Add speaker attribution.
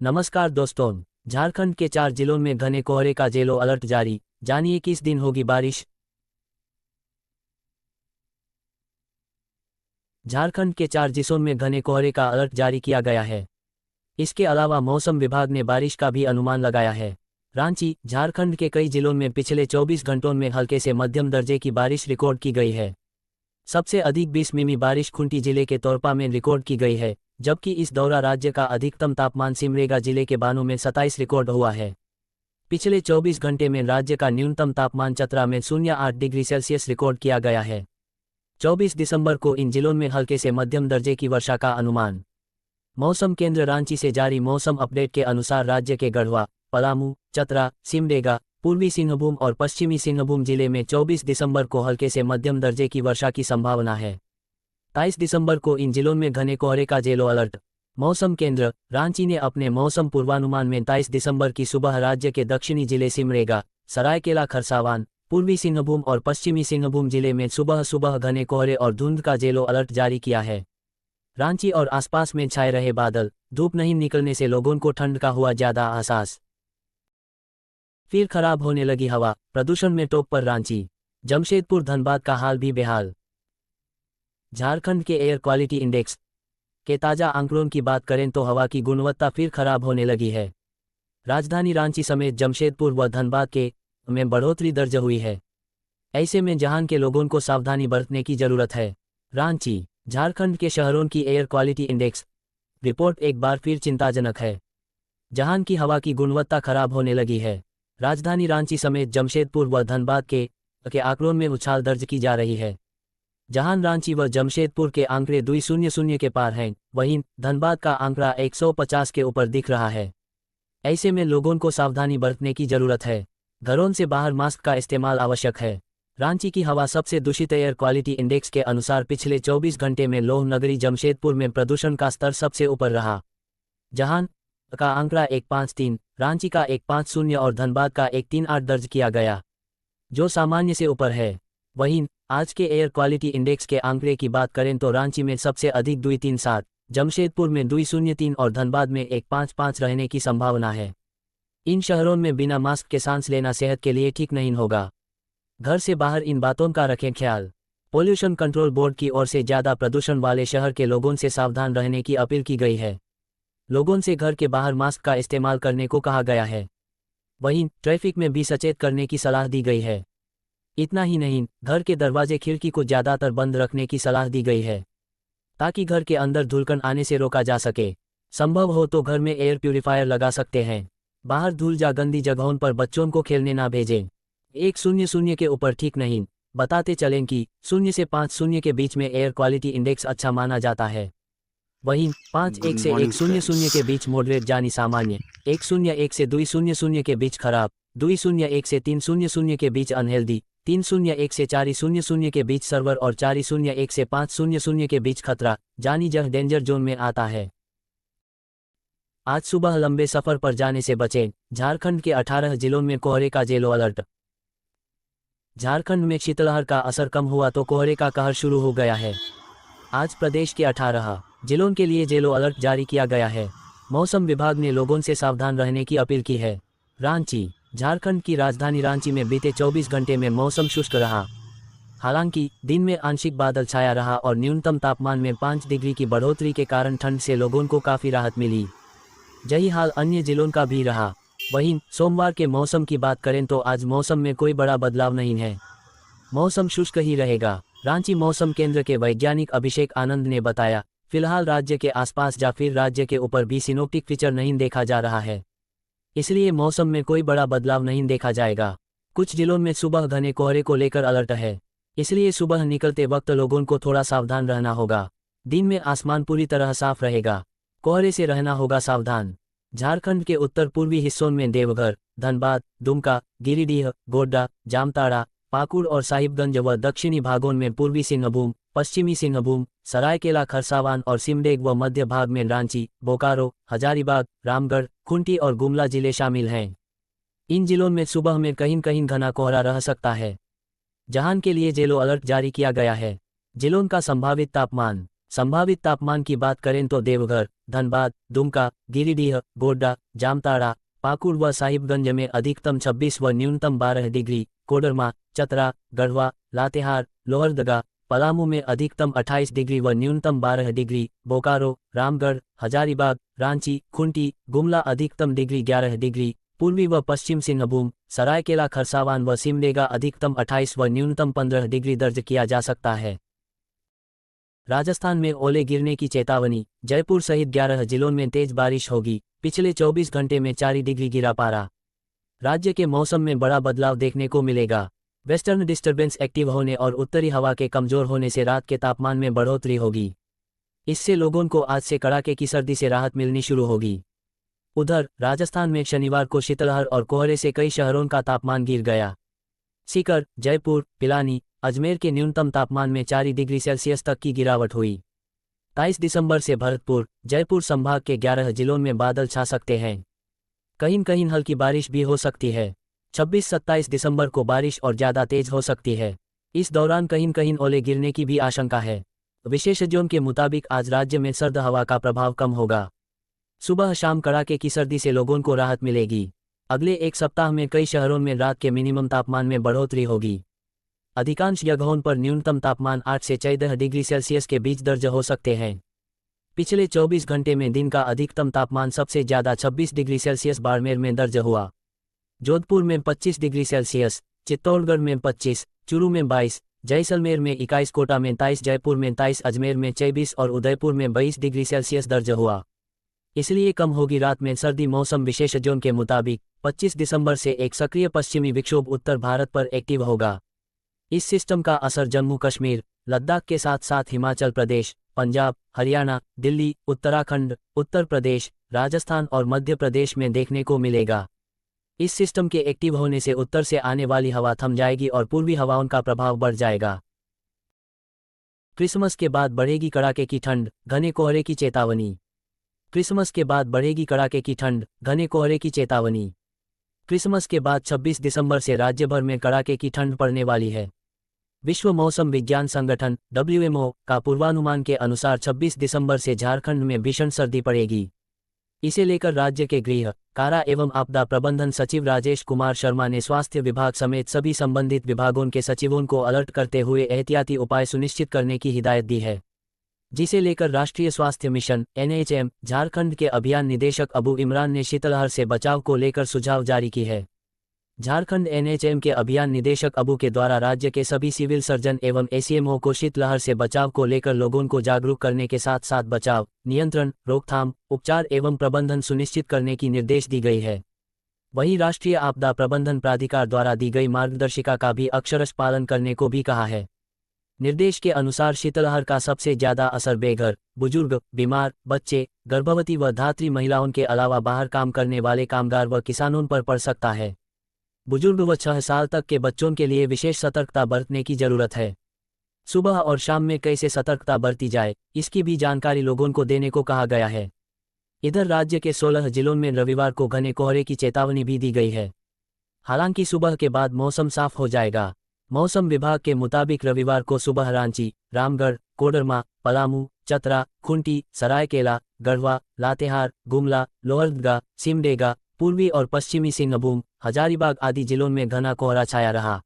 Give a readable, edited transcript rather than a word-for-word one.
Speaker 1: नमस्कार दोस्तों। झारखंड के 4 जिलों में घने कोहरे का येलो अलर्ट जारी। जानिए किस दिन होगी बारिश। झारखंड के 4 जिलों में घने कोहरे का अलर्ट जारी किया गया है। इसके अलावा मौसम विभाग ने बारिश का भी अनुमान लगाया है। रांची, झारखंड के कई जिलों में पिछले 24 घंटों में हल्के से मध्यम दर्जे की बारिश रिकॉर्ड की गई है। सबसे अधिक 20 मिमी बारिश खूंटी जिले के तोरपा में रिकॉर्ड की गई है, जबकि इस दौरान राज्य का अधिकतम तापमान सिमडेगा जिले के बानों में 27 रिकॉर्ड हुआ है। पिछले 24 घंटे में राज्य का न्यूनतम तापमान चतरा में 0.8 डिग्री सेल्सियस रिकॉर्ड किया गया है। 24 दिसंबर को इन जिलों में हल्के से मध्यम दर्जे की वर्षा का अनुमान। मौसम केंद्र रांची से जारी मौसम अपडेट के अनुसार राज्य के गढ़वा, पलामू, चतरा, सिमडेगा, पूर्वी सिंहभूम और पश्चिमी सिंहभूम जिले में 24 दिसंबर को हल्के से मध्यम दर्जे की वर्षा की संभावना है। 23 दिसंबर को इन जिलों में घने कोहरे का येलो अलर्ट। मौसम केंद्र रांची ने अपने मौसम पूर्वानुमान में 23 दिसंबर की सुबह राज्य के दक्षिणी जिले सिमडेगा, सरायकेला खरसावान, पूर्वी सिंहभूम और पश्चिमी सिंहभूम जिले में सुबह सुबह घने कोहरे और धुंध का येलो अलर्ट जारी किया है। रांची और आसपास में छाए रहे बादल, धूप नहीं निकलने से लोगों को ठंड का हुआ ज्यादा एहसास। फिर खराब होने लगी हवा, प्रदूषण में टॉप पर रांची। जमशेदपुर धनबाद का हाल भी बेहाल। झारखंड के एयर क्वालिटी इंडेक्स के ताज़ा आंकड़ों की बात करें तो हवा की गुणवत्ता फिर खराब होने लगी है। राजधानी रांची समेत जमशेदपुर व धनबाद के में बढ़ोतरी दर्ज हुई है। ऐसे में जहां के लोगों को सावधानी बरतने की जरूरत है। रांची, झारखंड के शहरों की एयर क्वालिटी इंडेक्स रिपोर्ट एक बार फिर चिंताजनक है। जहां की हवा की गुणवत्ता खराब होने लगी है। राजधानी रांची समेत जमशेदपुर व धनबाद के आंकड़ों में उछाल दर्ज की जा रही है। जहां रांची व जमशेदपुर के आंकड़े 200 के पार हैं, वहीं धनबाद का आंकड़ा 150 के ऊपर दिख रहा है। ऐसे में लोगों को सावधानी बरतने की जरूरत है। घरों से बाहर मास्क का इस्तेमाल आवश्यक है। रांची की हवा सबसे दूषित एयर क्वालिटी इंडेक्स के अनुसार पिछले 24 घंटे में लौह नगरी जमशेदपुर में प्रदूषण का स्तर सबसे ऊपर रहा। जहां का आंकड़ा 153, रांची का 150 और धनबाद का 138 दर्ज किया गया, जो सामान्य से ऊपर है। वहीं आज के एयर क्वालिटी इंडेक्स के आंकड़े की बात करें तो रांची में सबसे अधिक 237, जमशेदपुर में 203 और धनबाद में 155 रहने की संभावना है। इन शहरों में बिना मास्क के सांस लेना सेहत के लिए ठीक नहीं होगा। घर से बाहर इन बातों का रखें ख्याल। पोल्यूशन कंट्रोल बोर्ड की ओर से ज़्यादा प्रदूषण वाले शहर के लोगों से सावधान रहने की अपील की गई है। लोगों से घर के बाहर मास्क का इस्तेमाल करने को कहा गया है। वहीं ट्रैफिक में भी सचेत करने की सलाह दी गई है। इतना ही नहीं, घर के दरवाजे खिड़की को ज़्यादातर बंद रखने की सलाह दी गई है, ताकि घर के अंदर धूलकण आने से रोका जा सके। संभव हो तो घर में एयर प्यूरिफायर लगा सकते हैं। बाहर धूल या गंदी जगहों पर बच्चों को खेलने ना भेजें। 100 के ऊपर ठीक नहीं। बताते चलें कि 0 से 50 के बीच में एयर क्वालिटी इंडेक्स अच्छा माना जाता है। वहीं 51 से 100 के बीच मॉडरेट यानी सामान्य, 101 से 200 के बीच खराब, 201 से 300 के बीच अनहेल्दी, 301 से 400 के बीच सर्वर और 401 से 500 के बीच खतरा यानी यह डेंजर जोन में आता है। आज सुबह लंबे सफर पर जाने से बचें। झारखंड के 18 जिलों में कोहरे का येलो अलर्ट। झारखंड में शीतलहर का असर कम हुआ तो कोहरे का कहर शुरू हो गया है। आज प्रदेश के 18 जिलों के लिए येलो अलर्ट जारी किया गया है। मौसम विभाग ने लोगों से सावधान रहने की अपील की है। रांची, झारखंड की राजधानी रांची में बीते 24 घंटे में मौसम शुष्क रहा। हालांकि दिन में आंशिक बादल छाया रहा और न्यूनतम तापमान में 5 डिग्री की बढ़ोतरी के कारण ठंड से लोगों को काफ़ी राहत मिली। यही हाल अन्य जिलों का भी रहा। वहीं सोमवार के मौसम की बात करें तो आज मौसम में कोई बड़ा बदलाव नहीं है। मौसम शुष्क ही रहेगा। रांची मौसम केंद्र के वैज्ञानिक अभिषेक आनंद ने बताया, फिलहाल राज्य के आसपास या फिर राज्य के ऊपर भी सिनोप्टिक फीचर नहीं देखा जा रहा है, इसलिए मौसम में कोई बड़ा बदलाव नहीं देखा जाएगा। कुछ जिलों में सुबह घने कोहरे को लेकर अलर्ट है, इसलिए सुबह निकलते वक्त लोगों को थोड़ा सावधान रहना होगा। दिन में आसमान पूरी तरह साफ रहेगा, कोहरे से रहना होगा सावधान। झारखंड के उत्तर पूर्वी हिस्सों में देवघर, धनबाद, दुमका, गिरिडीह, गोड्डा, जामताड़ा, पाकुड़ और साहिबगंज व दक्षिणी भागों में पूर्वी सिंहभूम, पश्चिमी सिंहभूम, सरायकेला खरसावान और सिमडेग व मध्य भाग में रांची, बोकारो, हजारीबाग, रामगढ़, खूंटी और गुमला जिले शामिल हैं। इन जिलों में सुबह में कहीं कहीं घना कोहरा रह सकता है, जहां के लिए येलो अलर्ट जारी किया गया है। जिलों का संभावित तापमान। संभावित तापमान की बात करें तो देवघर, धनबाद, दुमका, गिरिडीह, गोड्डा, जामताड़ा, पाकुड़ व साहिबगंज में अधिकतम 26 व न्यूनतम 12 डिग्री, कोडरमा, चतरा, गढ़वा, लातेहार, लोहरदगा, पलामू में अधिकतम 28 डिग्री व न्यूनतम 12 डिग्री, बोकारो, रामगढ़, हजारीबाग, रांची, खुंटी, गुमला अधिकतम डिग्री 11 डिग्री, पूर्वी व पश्चिम सिंहभूम, सरायकेला खरसावान व सिमडेगा अधिकतम 28 व न्यूनतम 15 डिग्री दर्ज किया जा सकता है। राजस्थान में ओले गिरने की चेतावनी, जयपुर सहित 11 जिलों में तेज बारिश होगी, पिछले 24 घंटे में 4 डिग्री गिरा पारा। राज्य के मौसम में बड़ा बदलाव देखने को मिलेगा। वेस्टर्न डिस्टर्बेंस एक्टिव होने और उत्तरी हवा के कमजोर होने से रात के तापमान में बढ़ोतरी होगी। इससे लोगों को आज से कड़ाके की सर्दी से राहत मिलनी शुरू होगी। उधर राजस्थान में शनिवार को शीतलहर और कोहरे से कई शहरों का तापमान गिर गया। सीकर, जयपुर, पिलानी, अजमेर के न्यूनतम तापमान में 4 डिग्री सेल्सियस तक की गिरावट हुई। 23 दिसंबर से भरतपुर, जयपुर संभाग के 11 जिलों में बादल छा सकते हैं। कहीं कहीं हल्की बारिश भी हो सकती है। 26-27 दिसंबर को बारिश और ज़्यादा तेज हो सकती है। इस दौरान कहीं कहीं ओले गिरने की भी आशंका है। विशेषज्ञों के मुताबिक आज राज्य में सर्द हवा का प्रभाव कम होगा। सुबह शाम कड़ाके की सर्दी से लोगों को राहत मिलेगी। अगले एक सप्ताह में कई शहरों में रात के मिनिमम तापमान में बढ़ोतरी होगी। अधिकांश जगहों पर न्यूनतम तापमान 8 से 14 डिग्री सेल्सियस के बीच दर्ज हो सकते हैं। पिछले 24 घंटे में दिन का अधिकतम तापमान सबसे ज़्यादा 26 डिग्री सेल्सियस बाड़मेर में दर्ज हुआ। जोधपुर में 25 डिग्री सेल्सियस, चित्तौड़गढ़ में 25, चूरू में 22, जैसलमेर में 21, कोटा में 23, जयपुर में 23, अजमेर में 24 और उदयपुर में 22 डिग्री सेल्सियस दर्ज हुआ। इसलिए कम होगी रात में सर्दी। मौसम विशेषज्ञों के मुताबिक 25 दिसंबर से एक सक्रिय पश्चिमी विक्षोभ उत्तर भारत पर एक्टिव होगा। इस सिस्टम का असर जम्मू कश्मीर, लद्दाख के साथ साथ हिमाचल प्रदेश, पंजाब, हरियाणा, दिल्ली, उत्तराखंड, उत्तर प्रदेश, राजस्थान और मध्य प्रदेश में देखने को मिलेगा। इस सिस्टम के एक्टिव होने से उत्तर से आने वाली हवा थम जाएगी और पूर्वी हवाओं का प्रभाव बढ़ जाएगा। क्रिसमस के बाद बढ़ेगी कड़ाके की ठंड, घने कोहरे की चेतावनी। क्रिसमस के बाद बढ़ेगी कड़ाके की ठंड, घने कोहरे की चेतावनी। क्रिसमस के बाद 26 दिसंबर से राज्य भर में कड़ाके की ठंड पड़ने वाली है। विश्व मौसम विज्ञान संगठन (WMO) का पूर्वानुमान के अनुसार 26 दिसंबर से झारखंड में भीषण सर्दी पड़ेगी। इसे लेकर राज्य के गृह, कारा एवं आपदा प्रबंधन सचिव राजेश कुमार शर्मा ने स्वास्थ्य विभाग समेत सभी संबंधित विभागों के सचिवों को अलर्ट करते हुए एहतियाती उपाय सुनिश्चित करने की हिदायत दी है, जिसे लेकर राष्ट्रीय स्वास्थ्य मिशन (NHM) झारखंड के अभियान निदेशक अबू इमरान ने शीतलहर से बचाव को लेकर सुझाव जारी की है। झारखंड NHM के अभियान निदेशक अबू के द्वारा राज्य के सभी सिविल सर्जन एवं ACMO को शीतलहर से बचाव को लेकर लोगों को जागरूक करने के साथ साथ बचाव, नियंत्रण, रोकथाम, उपचार एवं प्रबंधन सुनिश्चित करने की निर्देश दी गई है। वहीं राष्ट्रीय आपदा प्रबंधन प्राधिकार द्वारा दी गई मार्गदर्शिका का भी अक्षरशः पालन करने को भी कहा है। निर्देश के अनुसार शीतलहर का सबसे ज्यादा असर बेघर, बुजुर्ग, बीमार, बच्चे, गर्भवती व धात्री महिलाओं के अलावा बाहर काम करने वाले कामगार व किसानों पर पड़ सकता है। बुजुर्ग व 6 साल तक के बच्चों के लिए विशेष सतर्कता बरतने की जरूरत है। सुबह और शाम में कैसे सतर्कता बरती जाए, इसकी भी जानकारी लोगों को देने को कहा गया है। इधर राज्य के 16 जिलों में रविवार को घने कोहरे की चेतावनी भी दी गई है। हालांकि सुबह के बाद मौसम साफ हो जाएगा। मौसम विभाग के मुताबिक रविवार को सुबह रांची, रामगढ़, कोडरमा, पलामू, चतरा, खुंटी, सरायकेला, गढ़वा, लातेहार, गुमला, लोहरदगा, सिमडेगा, पूर्वी और पश्चिमी सिंहभूम, हजारीबाग आदि जिलों में घना कोहरा छाया रहा।